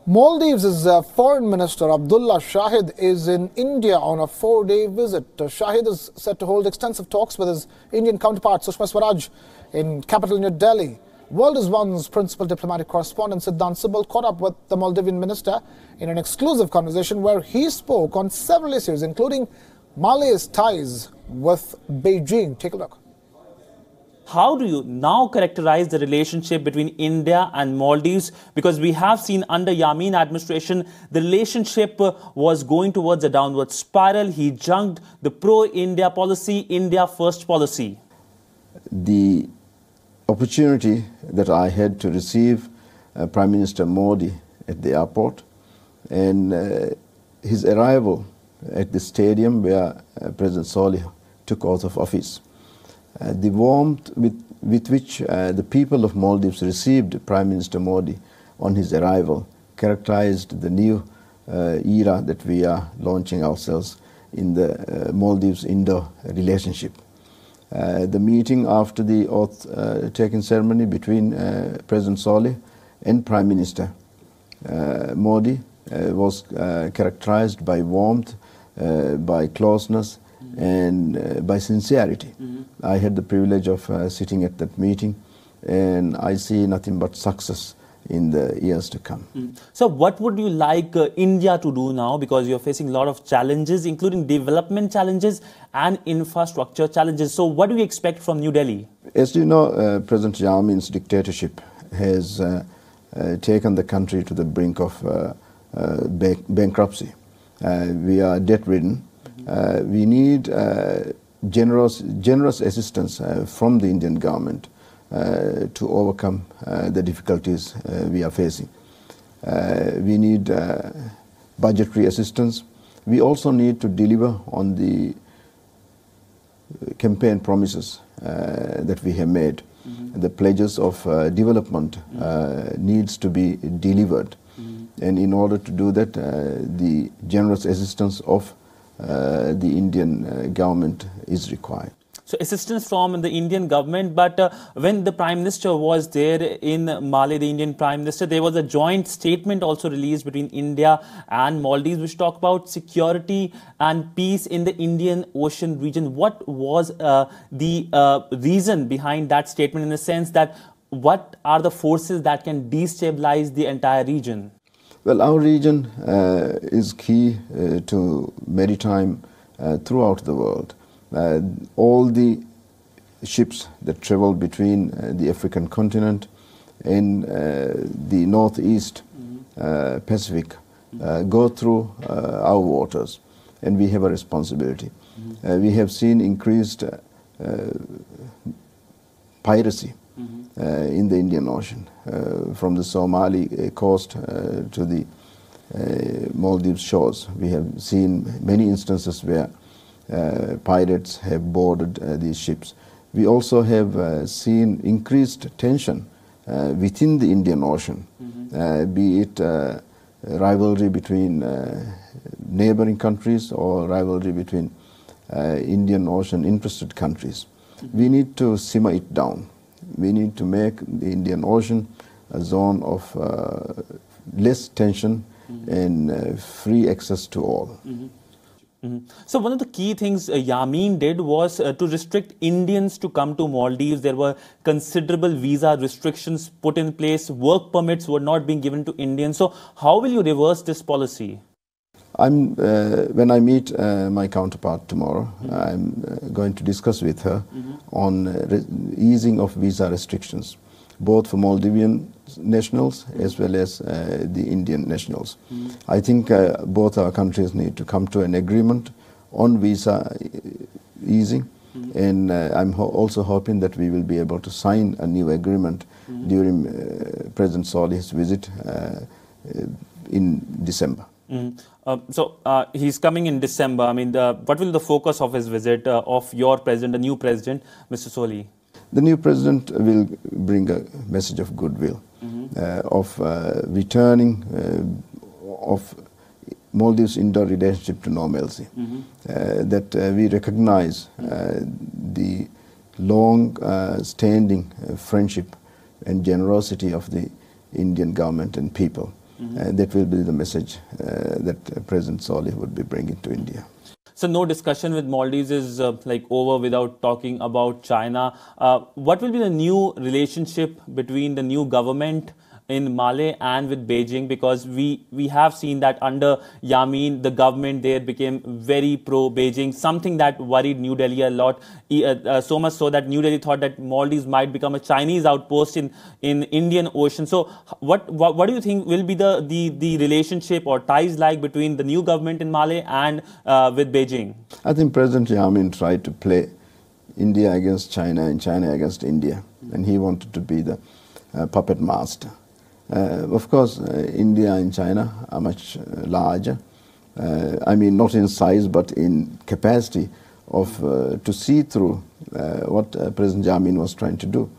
Maldives' Foreign Minister Abdulla Shahid is in India on a 4-day visit. Shahid is set to hold extensive talks with his Indian counterpart Sushma Swaraj in capital New Delhi. World is One's principal diplomatic correspondent Sidhant Sibal caught up with the Maldivian minister in an exclusive conversation where he spoke on several issues, including Malay's ties with Beijing. Take a look. How do you now characterize the relationship between India and Maldives? Because we have seen under WION administration, the relationship was going towards a downward spiral. He junked the pro-India policy, India first policy. The opportunity that I had to receive Prime Minister Modi at the airport and his arrival at the stadium where President Solih took oath of office. The warmth with which the people of Maldives received Prime Minister Modi on his arrival characterized the new era that we are launching ourselves in the Maldives-Indo relationship. The meeting after the oath-taking ceremony between President Solih and Prime Minister Modi was characterized by warmth, by closeness, and by sincerity. I had the privilege of sitting at that meeting, and I see nothing but success in the years to come. So what would you like India to do now, because you're facing a lot of challenges, including development challenges and infrastructure challenges? So what do you expect from New Delhi? As you know, President Yamin's dictatorship has taken the country to the brink of bankruptcy. We are debt-ridden. We need generous assistance from the Indian government to overcome the difficulties we are facing. We need budgetary assistance. We also need to deliver on the campaign promises that we have made. The pledges of development needs to be delivered. And in order to do that, the generous assistance of the Indian government is required. So assistance from the Indian government, but when the Prime Minister was there in Mali, the Indian Prime Minister, there was a joint statement also released between India and Maldives which talk about security and peace in the Indian Ocean region. What was the reason behind that statement, in the sense that what are the forces that can destabilize the entire region? Well, our region is key to maritime throughout the world. All the ships that travel between the African continent and the northeast Pacific go through our waters, and we have a responsibility. We have seen increased piracy in the Indian Ocean, from the Somali coast to the Maldives shores. We have seen many instances where pirates have boarded these ships. We also have seen increased tension within the Indian Ocean, be it rivalry between neighboring countries or rivalry between Indian Ocean interested countries. We need to simmer it down. We need to make the Indian Ocean a zone of less tension and free access to all. So one of the key things Yamin did was to restrict Indians to come to Maldives. There were considerable visa restrictions put in place. Work permits were not being given to Indians. So how will you reverse this policy? When I meet my counterpart tomorrow, I'm going to discuss with her on easing of visa restrictions, both for Maldivian nationals as well as the Indian nationals. I think both our countries need to come to an agreement on visa easing, and I'm also hoping that we will be able to sign a new agreement during President Solih's visit in December. So he's coming in December. I mean, what will the focus of his visit of your president, the new president, Mr. Solih? The new president will bring a message of goodwill, of returning of Maldives' Indo relationship to normalcy, that we recognize the long-standing friendship and generosity of the Indian government and people. That will be the message that President Saleh would be bringing to India. So no discussion with Maldives is like over without talking about China. What will be the new relationship between the new government in Malé and with Beijing? Because we have seen that under Yamin, the government there became very pro-Beijing, something that worried New Delhi a lot, so much so that New Delhi thought that Maldives might become a Chinese outpost in Indian Ocean. So what do you think will be the relationship or ties like between the new government in Malé and with Beijing? I think President Yamin tried to play India against China and China against India, and he wanted to be the puppet master. Of course, India and China are much larger. I mean, not in size, but in capacity of to see through what President Yamin was trying to do.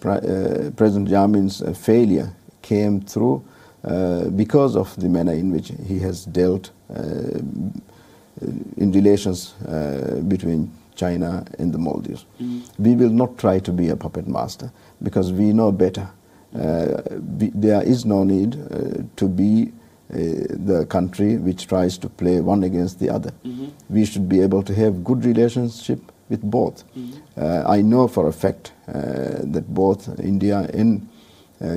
President Yamin's failure came through because of the manner in which he has dealt in relations between China and the Maldives. We will not try to be a puppet master because we know better. There is no need to be the country which tries to play one against the other. We should be able to have good relationship with both. I know for a fact that both India and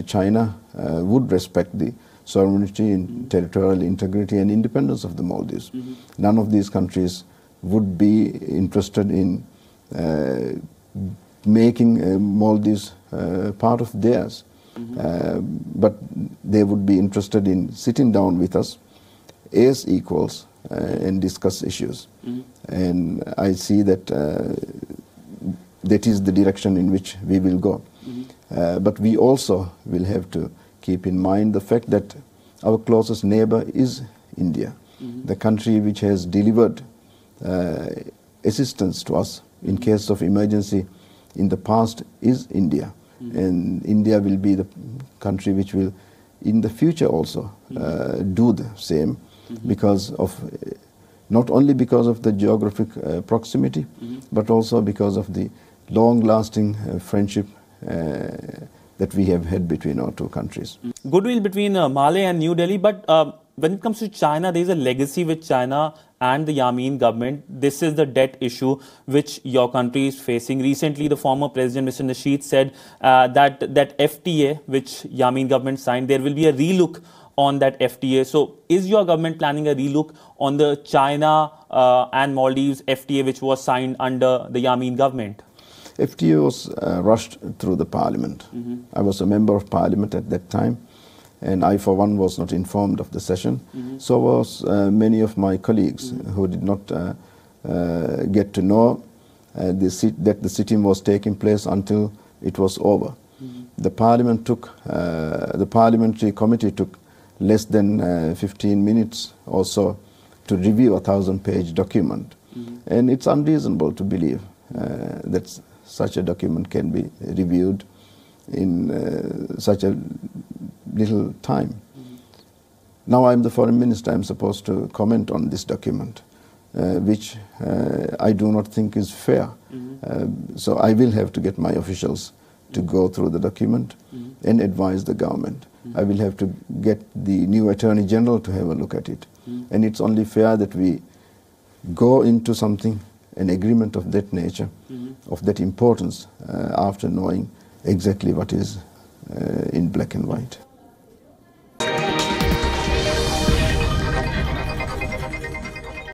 China would respect the sovereignty and territorial integrity and independence of the Maldives. None of these countries would be interested in making Maldives part of theirs. But they would be interested in sitting down with us as equals and discuss issues. And I see that that is the direction in which we will go. But we also will have to keep in mind the fact that our closest neighbor is India, the country which has delivered assistance to us in case of emergency in the past is India. And India will be the country which will in the future also do the same because of not only because of the geographic proximity but also because of the long-lasting friendship that we have had between our two countries. Goodwill between Malé and New Delhi, but when it comes to China, there is a legacy with China and the Yamin government. This is the debt issue which your country is facing. Recently, the former president, Mr. Nasheed, said that FTA, which Yamin government signed, there will be a relook on that FTA. So is your government planning a relook on the China and Maldives FTA, which was signed under the Yamin government? FTA was rushed through the parliament. I was a member of parliament at that time, and I, for one, was not informed of the session. So was many of my colleagues who did not get to know that the sitting was taking place until it was over. The parliament took, the parliamentary committee took less than 15 minutes or so to review a 1,000-page document. And it's unreasonable to believe that such a document can be reviewed in such a little time. Now I'm the foreign minister, I'm supposed to comment on this document, which I do not think is fair. So I will have to get my officials to go through the document and advise the government. I will have to get the new Attorney General to have a look at it. And it's only fair that we go into something, an agreement of that nature, of that importance, after knowing exactly what is in black and white.